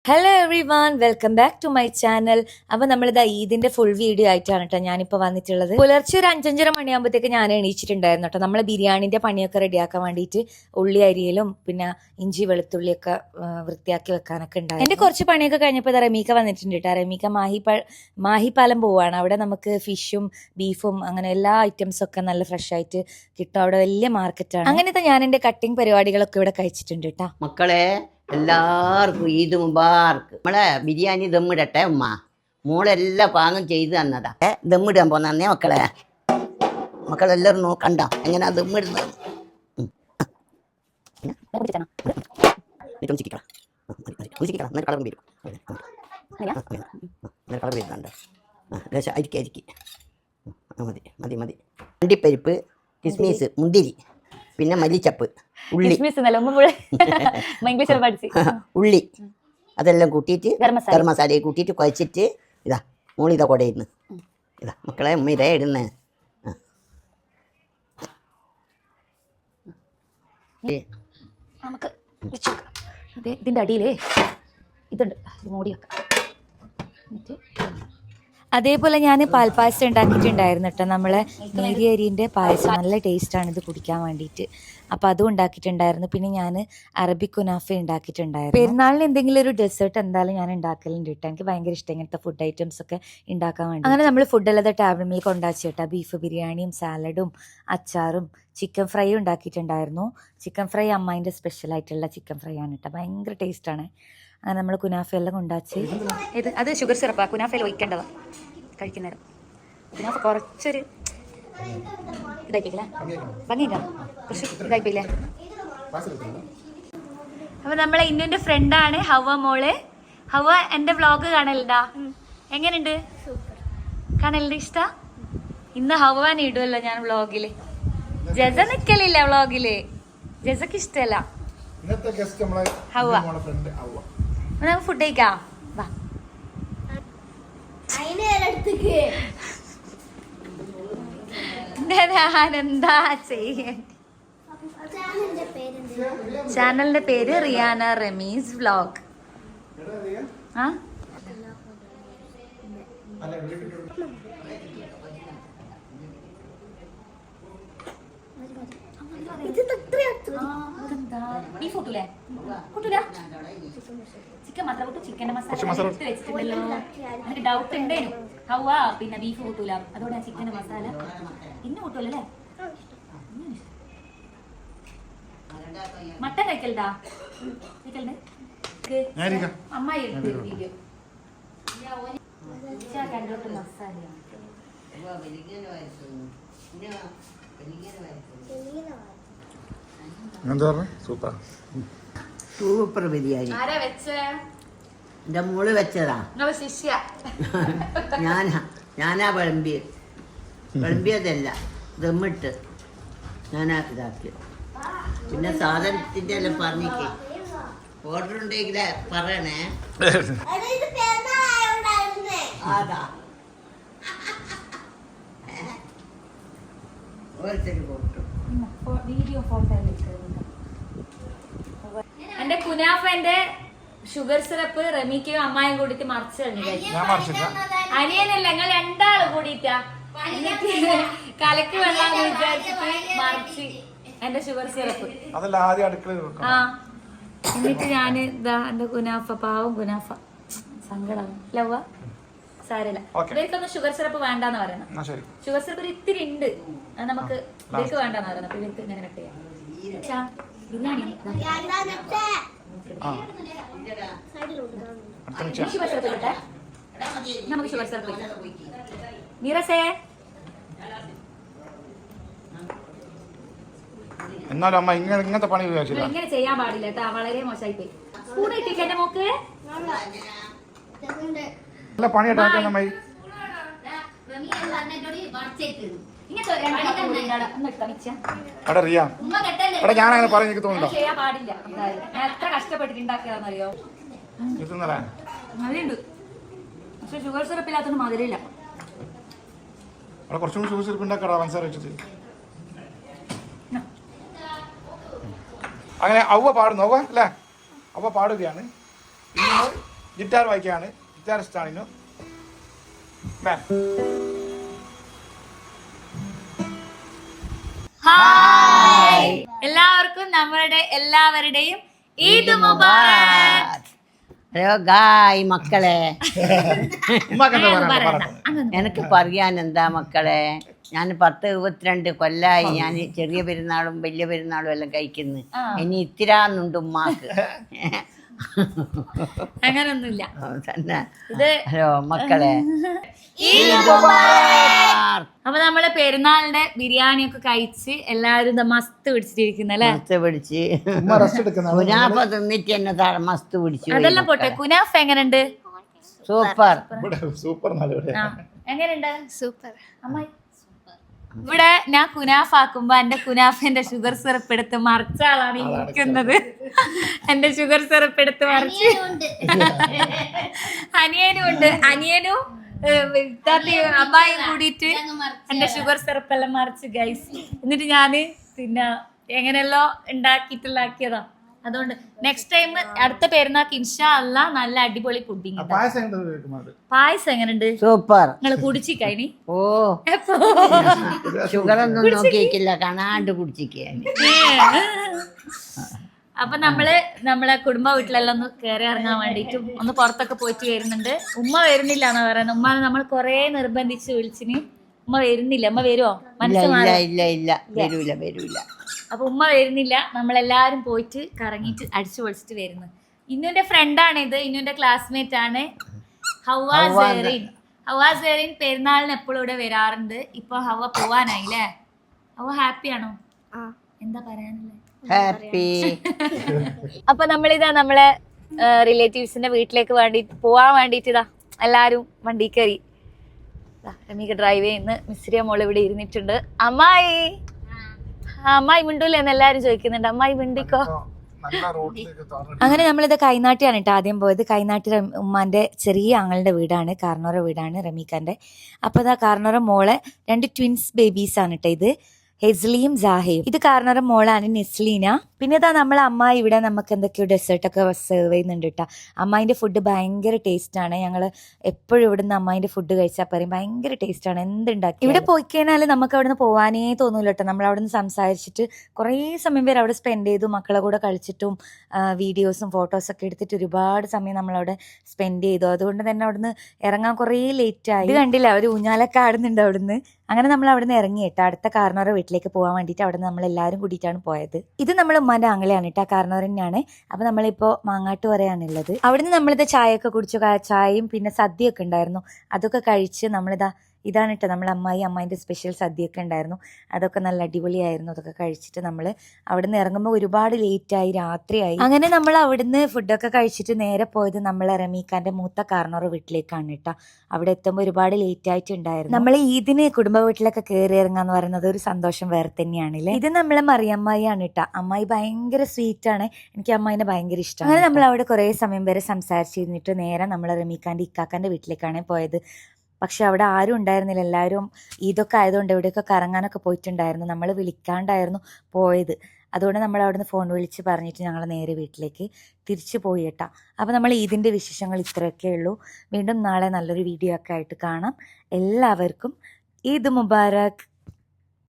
Hello everyone, welcome back to my channel. അപ്പൊ നമ്മളിതാ ഈദിന്റെ full video ആയിട്ടാണ് കേട്ടോ ഞാനിപ്പോൾ വന്നിട്ടുള്ളത്. പുലർച്ചെ ഒരു 5:30 മണിയാകുമ്പോഴത്തേക്ക് ഞാൻ എണീച്ചിട്ടുണ്ടായിരുന്നു കേട്ടോ. നമ്മളെ ബിരിയാണിന്റെ പണിയൊക്കെ റെഡിയാക്കാൻ വേണ്ടിയിട്ട് ഉള്ളി അരിയലും പിന്നെ ഇഞ്ചി വെളുത്തുള്ളിയൊക്കെ വൃത്തിയാക്കി വെക്കാനൊക്കെ ഉണ്ടായിരുന്നു. എന്റെ കുറച്ച് പണിയൊക്കെ കഴിഞ്ഞപ്പോൾ റമീക്ക വന്നിട്ടുണ്ട് കേട്ടോ. റമീക്ക മാഹിപ്പാലം പോവാണ്. അവിടെ നമുക്ക് ഫിഷും ബീഫും അങ്ങനെ എല്ലാ ഐറ്റംസും ഒക്കെ നല്ല ഫ്രഷ് ആയിട്ട് കിട്ടും. അവിടെ വലിയ മാർക്കറ്റാണ്. അങ്ങനത്തെ ഞാൻ എന്റെ കട്ടിങ് പരിപാടികളൊക്കെ ഇവിടെ കഴിച്ചിട്ടുണ്ട് കേട്ടോ. മക്കളെ എല്ലാവർക്കും ഈദ് മുബാർക്ക്. നമ്മളെ ബിരിയാണി ദമ്മിടട്ടെ ഉമ്മ. മോളെല്ലാം പാകം ചെയ്ത് തന്നതാ. ദമ്മിടാൻ പോന്നേ മക്കളെ. മക്കളെല്ലാവരും നോക്കണ്ട എങ്ങനെയാ ദമ്മിടുന്നത്. മതി മതി. അണ്ടിപ്പരിപ്പ്, കിസ്മിസ്, മുന്തിരി, പിന്നെ മല്ലിച്ചപ്പ്, ഉള്ളി ഉള്ളി അതെല്ലാം കൂട്ടിയിട്ട് ഗരം മസാല കൂട്ടിയിട്ട് കുഴച്ചിട്ട് ഇതാ മോളിതാ കൊടയിന്ന് ഇതാ മക്കളെ ഉമ്മ ഇതേ ഇടുന്നേ. നമുക്ക് ഇതിന്റെ അടിയിലേ ഇതുണ്ട്, മൂടി വെക്കാം. അതേപോലെ ഞാൻ പാൽപ്പായസം ഉണ്ടാക്കിയിട്ടുണ്ടായിരുന്നു കേട്ടോ. നമ്മളെ നേരിയ അരിൻ്റെ പായസം നല്ല ടേസ്റ്റാണ് ഇത് കുടിക്കാൻ വേണ്ടിയിട്ട്. അപ്പോൾ അതും ഉണ്ടാക്കിയിട്ടുണ്ടായിരുന്നു. പിന്നെ ഞാൻ അറബിക് കുനാഫ ഉണ്ടാക്കിയിട്ടുണ്ടായിരുന്നു. പെരുന്നാളിന് എന്തെങ്കിലും ഒരു ഡെസേർട്ട് എന്തായാലും ഞാൻ ഉണ്ടാക്കലുണ്ട് കേട്ടോ. എനിക്ക് ഭയങ്കര ഇഷ്ടം ഇങ്ങനത്തെ ഫുഡ് ഐറ്റംസ് ഒക്കെ ഉണ്ടാക്കാൻ വേണ്ടി. അങ്ങനെ നമ്മൾ ഫുഡല്ലാതെ ടേബിൾ മിൽക്ക് ഉണ്ടാക്കി കേട്ടോ. ബീഫ് ബിരിയാണിയും സാലഡും അച്ചാറും ചിക്കൻ ഫ്രൈയും ഉണ്ടാക്കിയിട്ടുണ്ടായിരുന്നു. ചിക്കൻ ഫ്രൈ അമ്മേൻ്റെ സ്പെഷ്യലായിട്ടുള്ള ചിക്കൻ ഫ്രൈ ആണ് കേട്ടോ. ഭയങ്കര ടേസ്റ്റാണ്. അങ്ങനെ നമ്മൾ കുനാഫയെല്ലാം കൊണ്ടാച്ച് ഇത് അത് ഷുഗർ സിറപ്പാണ്. കുനാഫയിൽ ഒഴിക്കേണ്ടതാണ് കഴിക്കുന്നേരം. കുനാഫ കുറച്ചൊരു ഇതായിപ്പിക്കില്ലേ, ഭംഗിയില്ല, കുറച്ച് ഇതായിപ്പില്ലേ. അപ്പോൾ നമ്മളെ ഇന്നുൻ്റെ ഫ്രണ്ടാണ് ഹവ മോള്. ഹവ എൻ്റെ വ്ളോഗ് കാണലുണ്ടാ? എങ്ങനെയുണ്ട്? കാണലുണ്ട്? ഇഷ്ടാ? ഇന്ന് ഹവാൻ ഇടുമല്ലോ ഞാൻ വ്ളോഗിൽ. ജസ നിൽക്കലില്ല വ്ളോഗില്, ജസക്ക് ഇഷ്ടമല്ല. ഹവ നമുക്ക് ഫുഡ് കഴിക്കാം വാ. ഞാനെന്താ ചെയ്യേ? ചാനലിന്റെ പേര് റിയാന റമീസ് വ്ലോഗ്. ആ ചിക്കൻ മാത്രം കൂട്ടും. ചിക്കൻ്റെ മസാല എടുത്ത് വെച്ചിട്ടുണ്ടല്ലോ. എനിക്ക് ഡൗട്ട് ഉണ്ടേനു ഹവ പിന്നെ ബീഫ് കൂട്ടൂല, അതോടെ ഞാൻ ചിക്കൻ്റെ മസാല ഇന്ന് കൂട്ടൂലല്ലേ. മട്ടൻ കഴിക്കലുണ്ടാ? കഴിക്കലുണ്ട്. അമ്മായി എടുത്ത് വീഡിയോ കണ്ടോട്ട് മസാലയാണ്. സൂപ്പർ ബിരിയാണി. എന്റെ മോള് വെച്ചതാ. ഞാനാ വിളമ്പിയതല്ല, ദമ്മിട്ട് ഞാനാ ഇതാക്കി. പിന്നെ സാധനത്തിന്റെ എല്ലാം പറഞ്ഞിക്കേ. ഓർഡർ ഉണ്ടെങ്കിലേ പറയണേ. അതാ ഓരോരുത്തര് പോട്ടു. എന്റെ കുനാഫന്റെ ഷുഗർ സിറപ്പ് റമിക്കയും അമ്മായും കൂടിയിട്ട് മറിച്ച് അനിയനല്ല, ഞങ്ങൾ രണ്ടാള് കൂടിയിട്ടാ കലക്ക് വെള്ളം വിചാരിച്ചിട്ട് മറിച്ച് എന്റെ ഷുഗർ സിറപ്പ്. ആ എന്നിട്ട് ഞാൻ ഇതാ എന്റെ കുനാഫ, പാവം കുനാഫ, സങ്കടം ലവ സാരല്ല. ഇവർക്കൊന്നും ഷുഗർ സിറപ്പ് വേണ്ടാന്ന് പറയണം. ഷുഗർ സിറപ്പ് ഇത്തിരി ഉണ്ട്, നമുക്ക് ഇവർക്ക് വേണ്ടാന്ന് പറയണം. അപ്പൊ ഇവർക്ക് ഇങ്ങനെ ചെയ്യാം. ബിരിയാണി നമുക്ക് ഷുഗർ സിറപ്പ് നീറസേ. എന്നാലും അമ്മ ഇങ്ങനത്തെ പണി ഇങ്ങനെ ചെയ്യാൻ പാടില്ല കേട്ടാ, വളരെ മോശമായി പോയി. സ്പൂൺ ഇട്ടിട്ട് എന്റെ മോക്ക് നല്ല പണിയായിട്ട് അമ്മ. ഞാനങ്ങനെ പറയാൻ എനിക്ക് തോന്നുന്നു. എത്ര കഷ്ടപ്പെട്ടിട്ടുണ്ടാക്കിയാന്നറിയോ? മതിയുണ്ട്, പക്ഷെ ഷുഗർ സിറപ്പില്ലാത്തൊന്നും മധുരമില്ല. കുറച്ചും ഷുഗർ സിറപ്പ് ഉണ്ടാക്കാടാ പഞ്ചസാര വെച്ചിട്ട്. അങ്ങനെ അവ പാടുന്നു, അവ അല്ലേ, അവ പാടുകയാണ്. गिटार വായിക്കാണ് ഗിറ്റാറിസ്റ്റ് ആണ് ഇന്നു ഹായ് എല്ലാവർക്കും എല്ലാവരുടെയും ഈദ് മുബാറക്. ഹലോ ഗായ് മക്കളെ, പറയണ്ട. എനിക്ക് പറയാൻ എന്താ മക്കളെ, ഞാൻ 10-22 കൊല്ലായി ഞാൻ ചെറിയ പെരുന്നാളും വലിയ പെരുന്നാളും എല്ലാം കഴിക്കുന്നു. ഇനി ഇത്തിരാന്നുണ്ട് ഉമ്മാക്ക്. അങ്ങനൊന്നുമില്ല തന്നെ. ഇത് ഹലോ മക്കളെ, അപ്പൊ നമ്മള് പെരുന്നാളിന്റെ ബിരിയാണി ഒക്കെ കഴിച്ച് എല്ലാവരും മസ്ത് പിടിച്ചിട്ടിരിക്കുന്നല്ലേ. മസ്ത് പിടിച്ച് കുനാഫ തിന്നിട്ട് എന്നെ മസ്ത് പിടിച്ചു. അതെല്ലാം പോട്ടെ, കുനാഫ് എങ്ങനെയുണ്ട്? Super super. എങ്ങനെയുണ്ട്? സൂപ്പർ. അമ്മായി ഇവിടെ ഞാൻ കുനാഫ് ആക്കുമ്പോ എന്റെ കുനാഫിന്റെ ഷുഗർ സിറപ്പ് എടുത്ത് മറിച്ച ആളാണ് ഇരിക്കുന്നത്. എന്റെ ഷുഗർ സിറപ്പ് എടുത്ത് മറിച്ച് അനിയനും ഉണ്ട്. അനിയനും അമ്മായും കൂടിയിട്ട് എന്റെ ഷുഗർ സിറപ്പ് എല്ലാം മറിച്ച് ഗൈസ്. എന്നിട്ട് ഞാന് പിന്നെ എങ്ങനെയല്ലോ ഉണ്ടാക്കിയിട്ടുള്ളാക്കിയതാ. അതുകൊണ്ട് നെക്സ്റ്റ് ടൈം അടുത്ത പെരുന്നാൾക്ക് ഇൻഷാ അല്ലാ നല്ല അടിപൊളി പുഡിങ്. പായസം എങ്ങനെയുണ്ട്? സൂപ്പർ. നിങ്ങള് കുടിച്ചിക്കൈനി? ഓ ഷുഗർ ഒന്നും നോക്കിയിട്ടില്ല, കാണാണ്ട് കുടിച്ചിരിക്കുക. അപ്പൊ നമ്മളെ കുടുംബ വീട്ടിലെല്ലാം ഒന്ന് കയറി ഇറങ്ങാൻ വേണ്ടിട്ടും ഒന്ന് പുറത്തൊക്കെ പോയിട്ട് വരുന്നുണ്ട്. ഉമ്മ വരുന്നില്ല എന്നാ പറയുന്നത്. ഉമ്മ നമ്മൾ കൊറേ നിർബന്ധിച്ച് വിളിച്ചിന്, ഉമ്മ വരുന്നില്ല. ഉമ്മ വരുവോ? വരൂല. അപ്പൊ ഉമ്മ വരുന്നില്ല. നമ്മളെല്ലാരും പോയിട്ട് കറങ്ങിയിട്ട് അടിച്ചു പൊളിച്ചിട്ട് വരുന്നു. ഇന്നുന്റെ ഫ്രണ്ടാണ് ഇത്, ഇന്നുന്റെ ക്ലാസ്മേറ്റ് ആണ് ഹവ്വ സെറിൻ. ഹവ്വ സെറിൻ പെരുന്നാളിന് എപ്പോഴും ഇവിടെ വരാറുണ്ട്. ഇപ്പൊ ഹവ്വ പോവാനായില്ലേ? ഹവ്വ ഹാപ്പി ആണോ? എന്താ പറയാനുള്ളത്? ഹാപ്പി. അപ്പൊ നമ്മളിതാ നമ്മളെ റിലേറ്റീവ്സിന്റെ വീട്ടിലേക്ക് പോവാൻ വേണ്ടിട്ട് ഇതാ എല്ലാരും വണ്ടി കയറി. രമിക ഡ്രൈവ് ചെയ്യുന്ന മിസ്രിയ മോള് ഇവിടെ ഇരുന്നിട്ടുണ്ട്. അമ്മായി അമ്മായി മിണ്ടൂലെന്ന് എല്ലാരും ചോദിക്കുന്നുണ്ട്. അമ്മായി മിണ്ടിക്കോ. അങ്ങനെ നമ്മളിത് കൈനാട്ടിയാണ് കേട്ടോ ആദ്യം പോയത്. കൈനാട്ടി ഉമ്മാന്റെ ചെറിയ ആങ്ങളുടെ വീടാണ്, കാർണോറ വീടാണ് റമീഖാന്റെ. അപ്പൊ ഇതാ കാർണോറ മോളെ 2 ട്വിൻസ് ബേബീസ് ആണ് കേട്ടോ ഇത്, ഹെസ്ലിയും ജാഹയും. ഇത് കാർണോറ മോളാണ് നെസ്ലീന. പിന്നെ ഇതാ നമ്മളെ അമ്മായി ഇവിടെ നമുക്ക് എന്തൊക്കെയോ ഡെസേർട്ടൊക്കെ സെർവ് ചെയ്യുന്നുണ്ട് കേട്ടോ. അമ്മായിൻ്റെ ഫുഡ് ഭയങ്കര ടേസ്റ്റാണ്. ഞങ്ങൾ എപ്പോഴും ഇവിടുന്ന് അമ്മായിൻ്റെ ഫുഡ് കഴിച്ചാൽ പറയും ഭയങ്കര ടേസ്റ്റാണ് എന്തുണ്ടാക്കി. ഇവിടെ പോയി കഴിഞ്ഞാൽ നമുക്ക് അവിടെ നിന്ന് പോകാനേ തോന്നൂല കേട്ടോ. നമ്മൾ അവിടെ നിന്ന് സംസാരിച്ചിട്ട് കുറേ സമയം വരെ അവിടെ സ്പെൻഡ് ചെയ്തു. മക്കളെ കൂടെ കളിച്ചിട്ടും വീഡിയോസും ഫോട്ടോസൊക്കെ എടുത്തിട്ട് ഒരുപാട് സമയം നമ്മളവിടെ സ്പെൻഡ് ചെയ്തു. അതുകൊണ്ട് തന്നെ അവിടുന്ന് ഇറങ്ങാൻ കുറേ ലേറ്റായി. ഇത് കണ്ടില്ല, അവർ ഊഞ്ഞാലൊക്കെ ആടുന്നുണ്ട് അവിടുന്ന്. അങ്ങനെ നമ്മൾ അവിടെ നിന്ന് ഇറങ്ങി കേട്ടോ. അടുത്ത കാർണോറ വീട്ടിലേക്ക് പോകാൻ വേണ്ടിയിട്ട് അവിടെ നിന്ന് നമ്മളെല്ലാവരും കൂടിയിട്ടാണ് പോയത്. ഇത് നമ്മൾ ഉമ്മാൻ്റെ ആങ്ങളെയാണ് കേട്ടോ, കാർണോർ തന്നെയാണ്. അപ്പോൾ നമ്മളിപ്പോൾ മാങ്ങാട്ട് വരെയാണുള്ളത്. അവിടുന്ന് നമ്മളിത് ചായയൊക്കെ കുടിച്ചു. ചായയും പിന്നെ സദ്യയൊക്കെ ഉണ്ടായിരുന്നു. അതൊക്കെ കഴിച്ച് ഇതാണ് കേട്ടോ നമ്മളെ അമ്മായിൻ്റെ സ്പെഷ്യൽ സദ്യയൊക്കെ ഉണ്ടായിരുന്നു. അതൊക്കെ നല്ല അടിപൊളിയായിരുന്നു. അതൊക്കെ കഴിച്ചിട്ട് നമ്മൾ അവിടുന്ന് ഇറങ്ങുമ്പോൾ ഒരുപാട് ലേറ്റായി, രാത്രിയായി. അങ്ങനെ നമ്മൾ അവിടുന്ന് ഫുഡൊക്കെ കഴിച്ചിട്ട് നേരെ പോയത് നമ്മളെ റമീഖാന്റെ മൂത്ത കാർണോർ വീട്ടിലേക്കാണ് കേട്ടോ. അവിടെ എത്തുമ്പോൾ ഒരുപാട് ലേറ്റ് ആയിട്ടുണ്ടായിരുന്നു. നമ്മൾ ഈദിന് കുടുംബ വീട്ടിലൊക്കെ കയറി ഇറങ്ങാന്ന് പറയുന്നത് ഒരു സന്തോഷം വേറെ തന്നെയാണല്ലേ. ഇത് നമ്മളെ മറിയമ്മായിയാണ് കേട്ടോ. അമ്മായി ഭയങ്കര സ്വീറ്റ് ആണ്, എനിക്ക് അമ്മായിനെ ഭയങ്കര ഇഷ്ടമാണ്. അങ്ങനെ നമ്മൾ അവിടെ കുറേ സമയം വരെ സംസാരിച്ചിരുന്നിട്ട് നേരെ നമ്മളെ റമീഖാന്റെ ഇക്കാക്കാന്റെ വീട്ടിലേക്കാണ് പോയത്. പക്ഷെ അവിടെ ആരും ഉണ്ടായിരുന്നില്ല. എല്ലാവരും ഇതൊക്കെ ആയതുകൊണ്ട് എവിടെയൊക്കെ കറങ്ങാനൊക്കെ പോയിട്ടുണ്ടായിരുന്നു. നമ്മൾ വിളിക്കാണ്ടായിരുന്നു പോയത്. അതുകൊണ്ട് നമ്മൾ അവിടുന്ന് ഫോൺ വിളിച്ച് പറഞ്ഞിട്ട് ഞങ്ങൾ നേരെ വീട്ടിലേക്ക് തിരിച്ചു പോയി കേട്ടോ. അപ്പോൾ നമ്മൾ ഈദിൻ്റെ വിശേഷങ്ങൾ ഇത്രയൊക്കെ ഉള്ളൂ. വീണ്ടും നാളെ നല്ലൊരു വീഡിയോ ഒക്കെ ആയിട്ട് കാണാം. എല്ലാവർക്കും ഈദ് മുബാറക്.